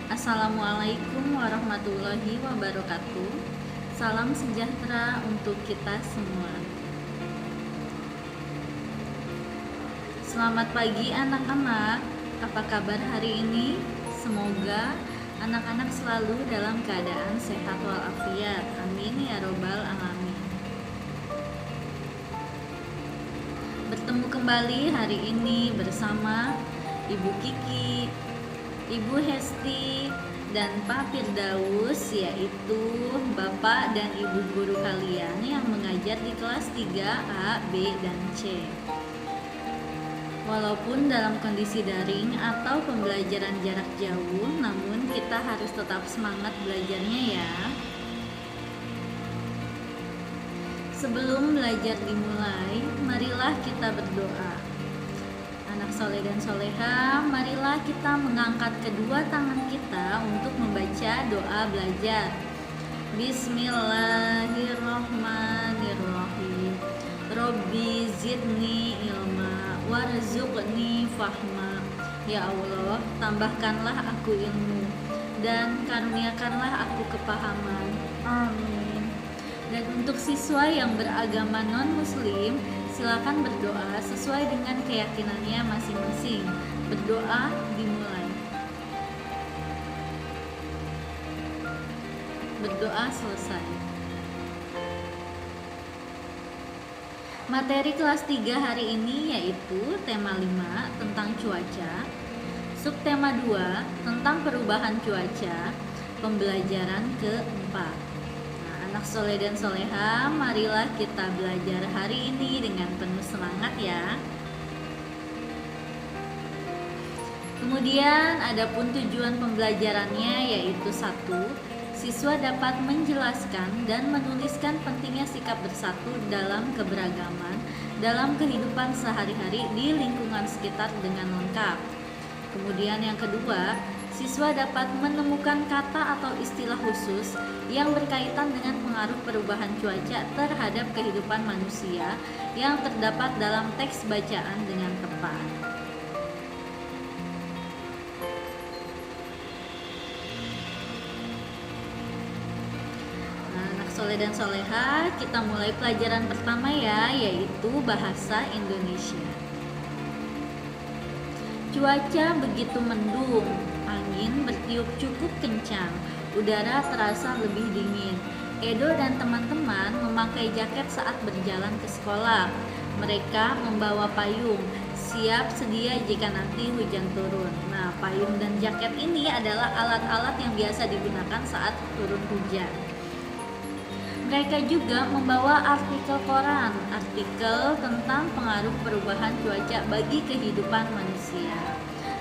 Assalamualaikum warahmatullahi wabarakatuh. Salam sejahtera untuk kita semua. Selamat pagi anak-anak. Apa kabar hari ini? Semoga anak-anak selalu dalam keadaan sehat walafiat. Amin ya robbal alamin. Bertemu kembali hari ini bersama Ibu Kiki, Ibu Hesti, dan Pak Firdaus, yaitu Bapak dan Ibu guru kalian yang mengajar di kelas 3A, B, dan C. Walaupun dalam kondisi daring atau pembelajaran jarak jauh, namun kita harus tetap semangat belajarnya ya. Sebelum belajar dimulai, marilah kita berdoa. Anak soleh dan soleha, marilah kita mengangkat kedua tangan kita untuk membaca doa belajar. Bismillahirrahmanirrahim. Robbi zidni ilma warzuqni fahma. Ya Allah, tambahkanlah aku ilmu dan karuniakanlah aku kepahaman. Amin. Dan untuk siswa yang beragama non-muslim, silakan berdoa sesuai dengan keyakinannya masing-masing. Berdoa dimulai. Berdoa selesai. Materi kelas 3 hari ini yaitu tema 5 tentang cuaca, subtema 2 tentang perubahan cuaca, pembelajaran keempat. Anak soleh dan soleha, marilah kita belajar hari ini dengan penuh semangat ya. Kemudian adapun tujuan pembelajarannya yaitu 1. Siswa dapat menjelaskan dan menuliskan pentingnya sikap bersatu dalam keberagaman dalam kehidupan sehari-hari di lingkungan sekitar dengan lengkap. Kemudian yang kedua, siswa dapat menemukan kata atau istilah khusus yang berkaitan dengan pengaruh perubahan cuaca terhadap kehidupan manusia yang terdapat dalam teks bacaan dengan tepat. Nah, anak soleh dan soleha, kita mulai pelajaran pertama ya, yaitu bahasa Indonesia. Cuaca begitu mendung, angin bertiup cukup kencang, udara terasa lebih dingin. Edo dan teman-teman memakai jaket saat berjalan ke sekolah. Mereka membawa payung, siap sedia jika nanti hujan turun. Nah, payung dan jaket ini adalah alat-alat yang biasa digunakan saat turun hujan. Mereka juga membawa artikel koran, artikel tentang pengaruh perubahan cuaca bagi kehidupan manusia.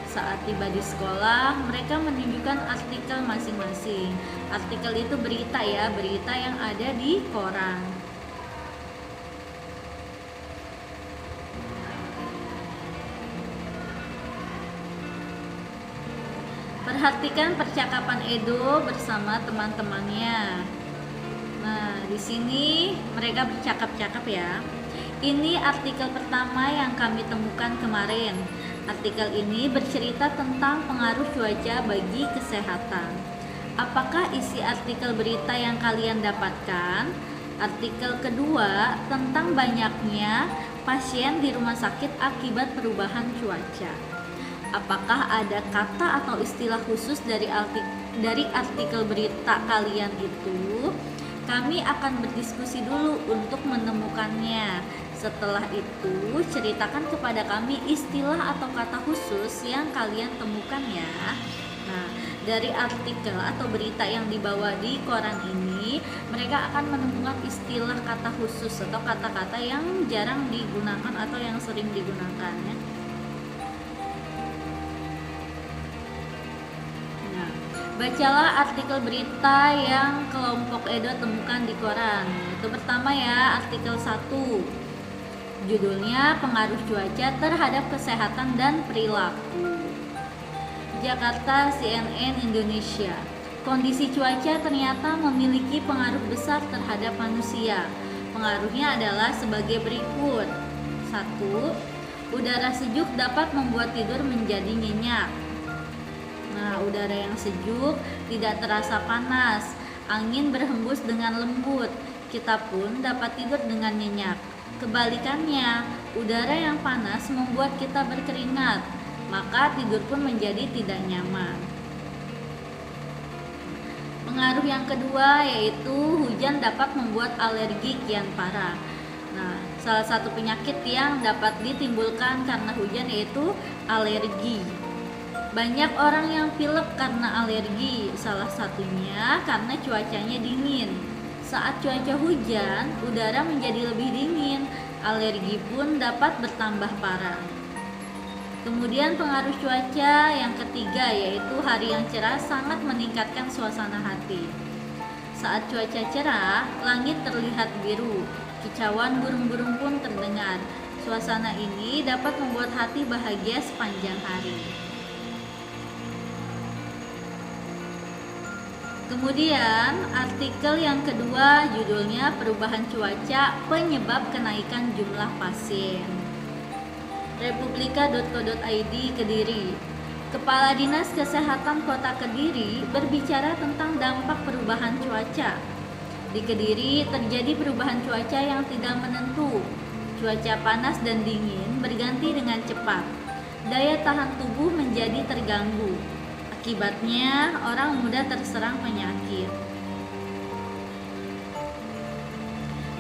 Saat tiba di sekolah, mereka menunjukkan artikel masing-masing. Artikel itu berita ya, berita yang ada di koran. Perhatikan percakapan Edo bersama teman-temannya. Nah, di sini mereka bercakap-cakap ya. Ini artikel pertama yang kami temukan kemarin. Artikel ini bercerita tentang pengaruh cuaca bagi kesehatan. Apakah isi artikel berita yang kalian dapatkan? Artikel kedua tentang banyaknya pasien di rumah sakit akibat perubahan cuaca. Apakah ada kata atau istilah khusus dari artikel berita kalian itu? Kami akan berdiskusi dulu untuk menemukannya. Setelah itu, ceritakan kepada kami istilah atau kata khusus yang kalian temukan ya. Nah, dari artikel atau berita yang dibawa di koran ini, mereka akan menemukan istilah kata khusus atau kata-kata yang jarang digunakan atau yang sering digunakan ya. Bacalah artikel berita yang kelompok Edo temukan di koran. Itu pertama ya, artikel 1. Judulnya pengaruh cuaca terhadap kesehatan dan perilaku. Jakarta, CNN Indonesia. Kondisi cuaca ternyata memiliki pengaruh besar terhadap manusia. Pengaruhnya adalah sebagai berikut. 1. Udara sejuk dapat membuat tidur menjadi nyenyak. Nah, udara udara yang sejuk, tidak terasa panas. Angin berhembus dengan lembut. Kita pun dapat tidur dengan nyenyak. Kebalikannya, udara yang panas membuat kita berkeringat, maka tidur pun menjadi tidak nyaman. Pengaruh yang kedua yaitu hujan dapat membuat alergi kian parah. Nah, salah satu penyakit yang dapat ditimbulkan karena hujan yaitu alergi. Banyak orang yang pilek karena alergi, salah satunya karena cuacanya dingin. Saat cuaca hujan, udara menjadi lebih dingin, alergi pun dapat bertambah parah. Kemudian pengaruh cuaca yang ketiga yaitu hari yang cerah sangat meningkatkan suasana hati. Saat cuaca cerah, langit terlihat biru, kicauan burung-burung pun terdengar. Suasana ini dapat membuat hati bahagia sepanjang hari. Kemudian artikel yang kedua judulnya perubahan cuaca penyebab kenaikan jumlah pasien. Republika.co.id Kediri. Kepala Dinas Kesehatan Kota Kediri berbicara tentang dampak perubahan cuaca. Di Kediri terjadi perubahan cuaca yang tidak menentu. Cuaca panas dan dingin berganti dengan cepat. Daya tahan tubuh menjadi terganggu. Akibatnya, orang mudah terserang penyakit.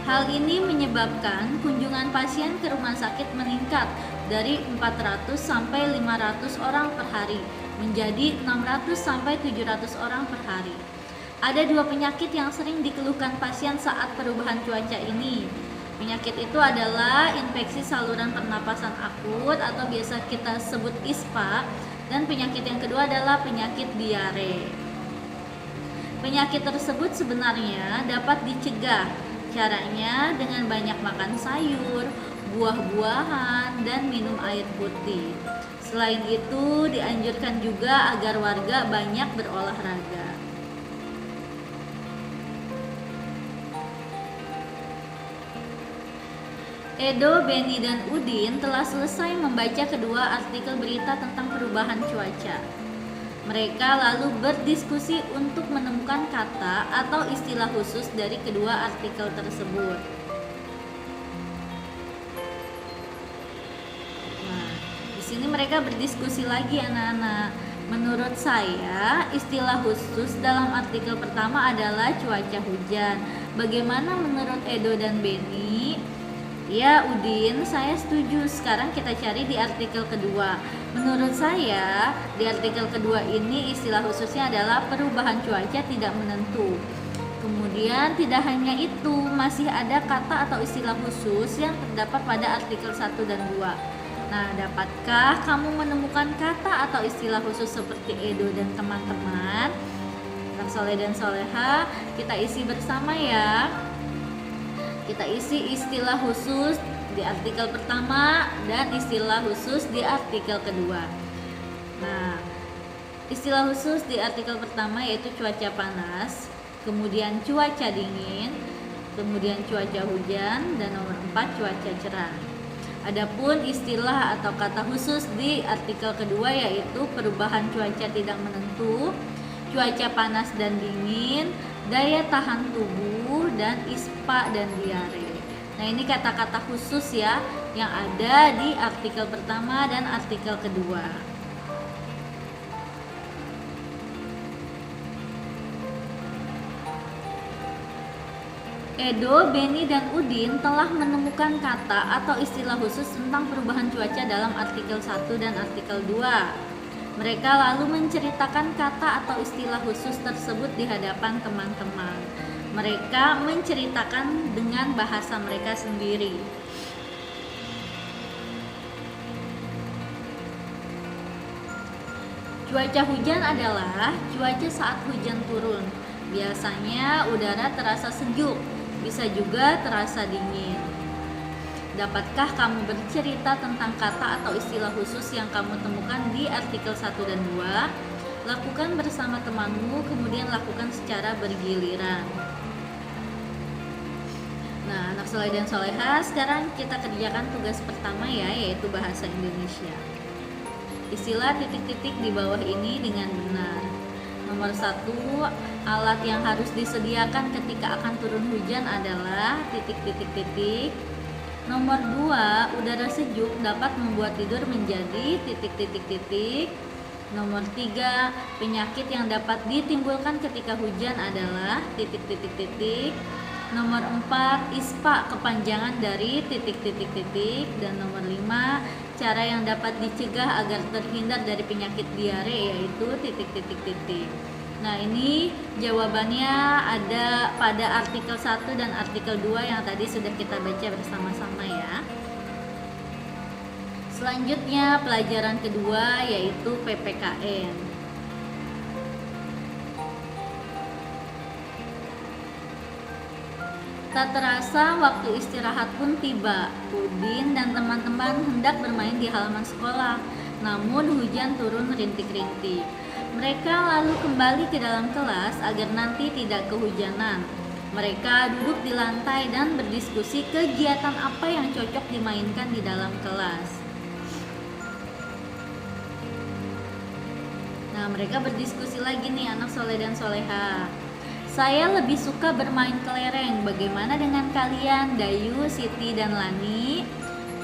Hal ini menyebabkan kunjungan pasien ke rumah sakit meningkat dari 400 sampai 500 orang per hari menjadi 600 sampai 700 orang per hari. Ada dua penyakit yang sering dikeluhkan pasien saat perubahan cuaca ini. Penyakit itu adalah infeksi saluran pernapasan akut atau biasa kita sebut ISPA, dan penyakit yang kedua adalah penyakit diare. Penyakit tersebut sebenarnya dapat dicegah. Caranya dengan banyak makan sayur, buah-buahan, dan minum air putih. Selain itu, dianjurkan juga agar warga banyak berolahraga. Edo, Beni, dan Udin telah selesai membaca kedua artikel berita tentang perubahan cuaca. Mereka lalu berdiskusi untuk menemukan kata atau istilah khusus dari kedua artikel tersebut. Nah, di sini mereka berdiskusi lagi anak-anak. Menurut saya, istilah khusus dalam artikel pertama adalah cuaca hujan. Bagaimana menurut Edo dan Beni? Ya Udin, saya setuju. Sekarang kita cari di artikel kedua. Menurut saya, di artikel kedua ini istilah khususnya adalah perubahan cuaca tidak menentu. Kemudian tidak hanya itu, masih ada kata atau istilah khusus yang terdapat pada artikel 1 dan 2. Nah, dapatkah kamu menemukan kata atau istilah khusus seperti Edo dan teman-teman? Kak Soleh dan Soleha, kita isi bersama ya. Kita isi istilah khusus di artikel pertama dan istilah khusus di artikel kedua. Nah, istilah khusus di artikel pertama yaitu cuaca panas, kemudian cuaca dingin, kemudian cuaca hujan, dan nomor 4 cuaca cerah. Adapun istilah atau kata khusus di artikel kedua yaitu perubahan cuaca tidak menentu, cuaca panas dan dingin, daya tahan tubuh, dan ISPA dan diare. Nah, ini kata-kata khusus ya yang ada di artikel pertama dan artikel kedua. Edo, Beni, dan Udin telah menemukan kata atau istilah khusus tentang perubahan cuaca dalam artikel 1 dan artikel 2. Mereka lalu menceritakan kata atau istilah khusus tersebut di hadapan teman-teman. Mereka menceritakan dengan bahasa mereka sendiri. Cuaca hujan adalah cuaca saat hujan turun. Biasanya udara terasa sejuk, bisa juga terasa dingin. Dapatkah kamu bercerita tentang kata atau istilah khusus yang kamu temukan di artikel 1 dan 2? Lakukan bersama temanmu, kemudian lakukan secara bergiliran. Nah, anak soleh dan soleha, sekarang kita kerjakan tugas pertama ya, yaitu bahasa Indonesia. Istilah titik-titik di bawah ini dengan benar. Nomor 1, alat yang harus disediakan ketika akan turun hujan adalah titik-titik-titik. Nomor 2, udara sejuk dapat membuat tidur menjadi titik-titik-titik. Nomor 3, penyakit yang dapat ditimbulkan ketika hujan adalah titik-titik-titik. Nomor 4, ISPA kepanjangan dari titik-titik-titik. Dan nomor 5, cara yang dapat dicegah agar terhindar dari penyakit diare yaitu titik-titik-titik. Nah, ini jawabannya ada pada artikel 1 dan artikel 2 yang tadi sudah kita baca bersama-sama ya. Selanjutnya pelajaran kedua yaitu PPKN. Tak terasa waktu istirahat pun tiba. Udin dan teman-teman hendak bermain di halaman sekolah, namun hujan turun rintik-rintik. Mereka lalu kembali ke dalam kelas agar nanti tidak kehujanan. Mereka duduk di lantai dan berdiskusi kegiatan apa yang cocok dimainkan di dalam kelas. Nah, mereka berdiskusi lagi nih anak soleh dan soleha. Saya lebih suka bermain kelereng. Bagaimana dengan kalian, Dayu, Siti, dan Lani?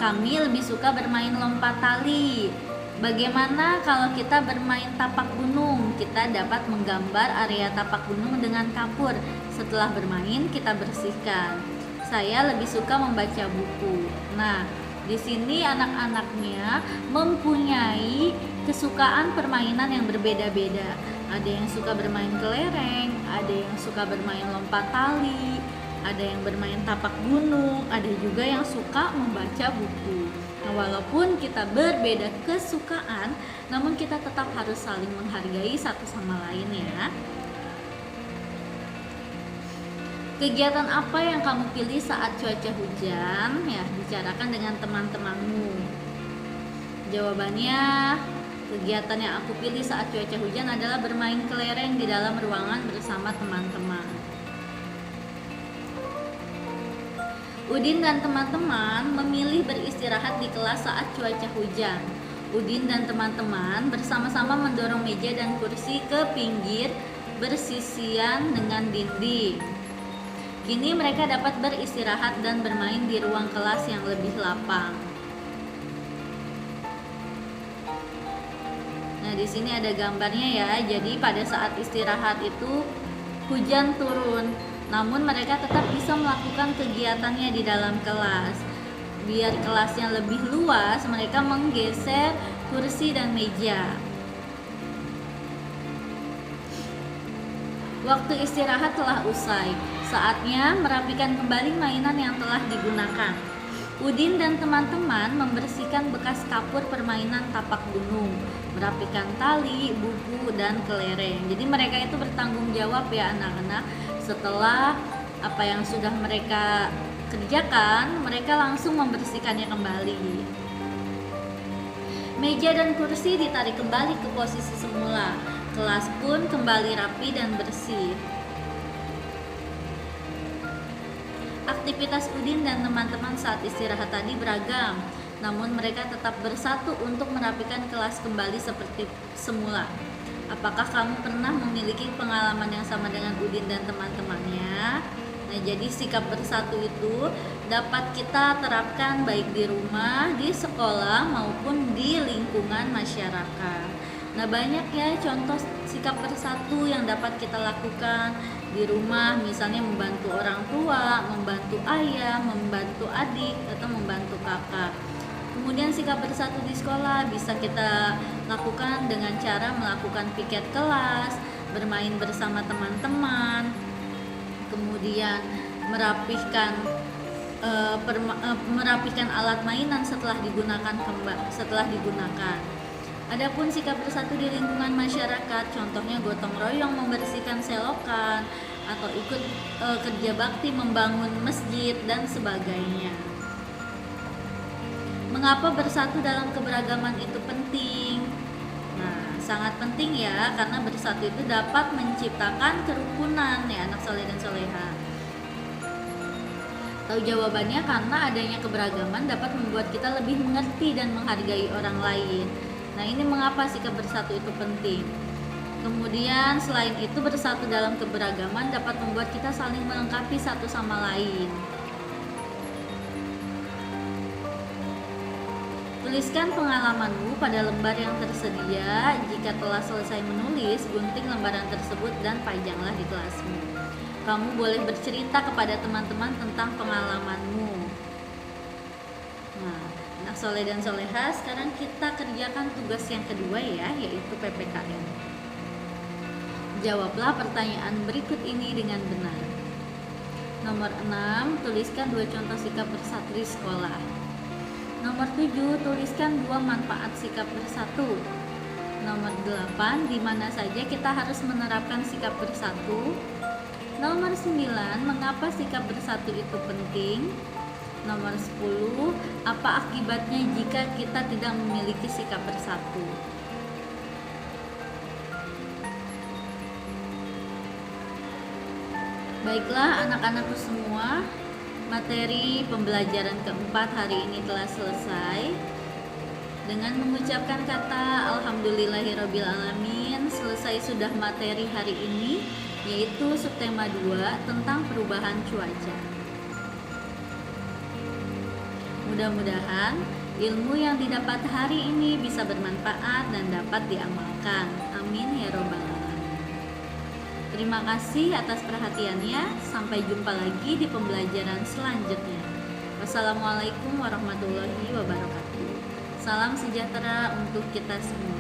Kami lebih suka bermain lompat tali. Bagaimana kalau kita bermain tapak gunung? Kita dapat menggambar area tapak gunung dengan kapur. Setelah bermain, kita bersihkan. Saya lebih suka membaca buku. Nah, di sini anak-anaknya mempunyai kesukaan permainan yang berbeda-beda. Ada yang suka bermain kelereng, ada yang suka bermain lompat tali, ada yang bermain tapak gunung, ada juga yang suka membaca buku. Nah, walaupun kita berbeda kesukaan, namun kita tetap harus saling menghargai satu sama lain ya. Kegiatan apa yang kamu pilih saat cuaca hujan? Ya, bicarakan dengan teman-temanmu. Jawabannya, kegiatan yang aku pilih saat cuaca hujan adalah bermain kelereng di dalam ruangan bersama teman-teman. Udin dan teman-teman memilih beristirahat di kelas saat cuaca hujan. Udin dan teman-teman bersama-sama mendorong meja dan kursi ke pinggir bersisian dengan dinding. Kini mereka dapat beristirahat dan bermain di ruang kelas yang lebih lapang. Nah, di sini ada gambarnya ya. Jadi pada saat istirahat itu hujan turun, namun mereka tetap bisa melakukan kegiatannya di dalam kelas. Biar kelasnya lebih luas, mereka menggeser kursi dan meja. Waktu istirahat telah usai. Saatnya merapikan kembali mainan yang telah digunakan. Udin dan teman-teman membersihkan bekas kapur permainan tapak gunung, merapikan tali, buku, dan kelereng. Jadi mereka itu bertanggung jawab ya anak-anak. Setelah apa yang sudah mereka kerjakan, mereka langsung membersihkannya kembali. Meja dan kursi ditarik kembali ke posisi semula. Kelas pun kembali rapi dan bersih. Aktivitas Udin dan teman-teman saat istirahat tadi beragam, namun mereka tetap bersatu untuk merapikan kelas kembali seperti semula. Apakah kamu pernah memiliki pengalaman yang sama dengan Udin dan teman-temannya? Nah, jadi sikap bersatu itu dapat kita terapkan baik di rumah, di sekolah, maupun di lingkungan masyarakat. Nah, banyak ya contoh sikap bersatu yang dapat kita lakukan di rumah, misalnya membantu orang tua, membantu ayah, membantu adik, atau membantu kakak. Kemudian sikap bersatu di sekolah bisa kita lakukan dengan cara melakukan piket kelas, bermain bersama teman-teman, kemudian merapikan alat mainan setelah digunakan. Adapun sikap bersatu di lingkungan masyarakat, contohnya gotong royong membersihkan selokan atau ikut kerja bakti membangun masjid dan sebagainya. Mengapa bersatu dalam keberagaman itu penting? Nah, sangat penting ya, karena bersatu itu dapat menciptakan kerukunan ya anak soleh dan soleha. Tahu jawabannya, karena adanya keberagaman dapat membuat kita lebih mengerti dan menghargai orang lain. Nah, ini mengapa sikap bersatu itu penting. Kemudian selain itu bersatu dalam keberagaman dapat membuat kita saling melengkapi satu sama lain. Tuliskan pengalamanmu pada lembar yang tersedia. Jika telah selesai menulis, gunting lembaran tersebut dan pajanglah di kelasmu. Kamu boleh bercerita kepada teman-teman tentang pengalamanmu. Nah, anak soleh dan soleha, sekarang kita kerjakan tugas yang kedua ya, yaitu PPKN. Jawablah pertanyaan berikut ini dengan benar. Nomor 6, tuliskan 2 contoh sikap bersatu di sekolah. Nomor 7, tuliskan 2 manfaat sikap bersatu. Nomor 8, di mana saja kita harus menerapkan sikap bersatu. Nomor 9, mengapa sikap bersatu itu penting? Nomor 10, apa akibatnya jika kita tidak memiliki sikap bersatu? Baiklah anak-anakku semua, materi pembelajaran keempat hari ini telah selesai. Dengan mengucapkan kata Alhamdulillahirrabbilalamin, selesai sudah materi hari ini, yaitu subtema 2 tentang perubahan cuaca. Mudah-mudahan ilmu yang didapat hari ini bisa bermanfaat dan dapat diamalkan. Amin ya robbal alamin. Terima kasih atas perhatiannya. Sampai jumpa lagi di pembelajaran selanjutnya. Wassalamualaikum warahmatullahi wabarakatuh. Salam sejahtera untuk kita semua.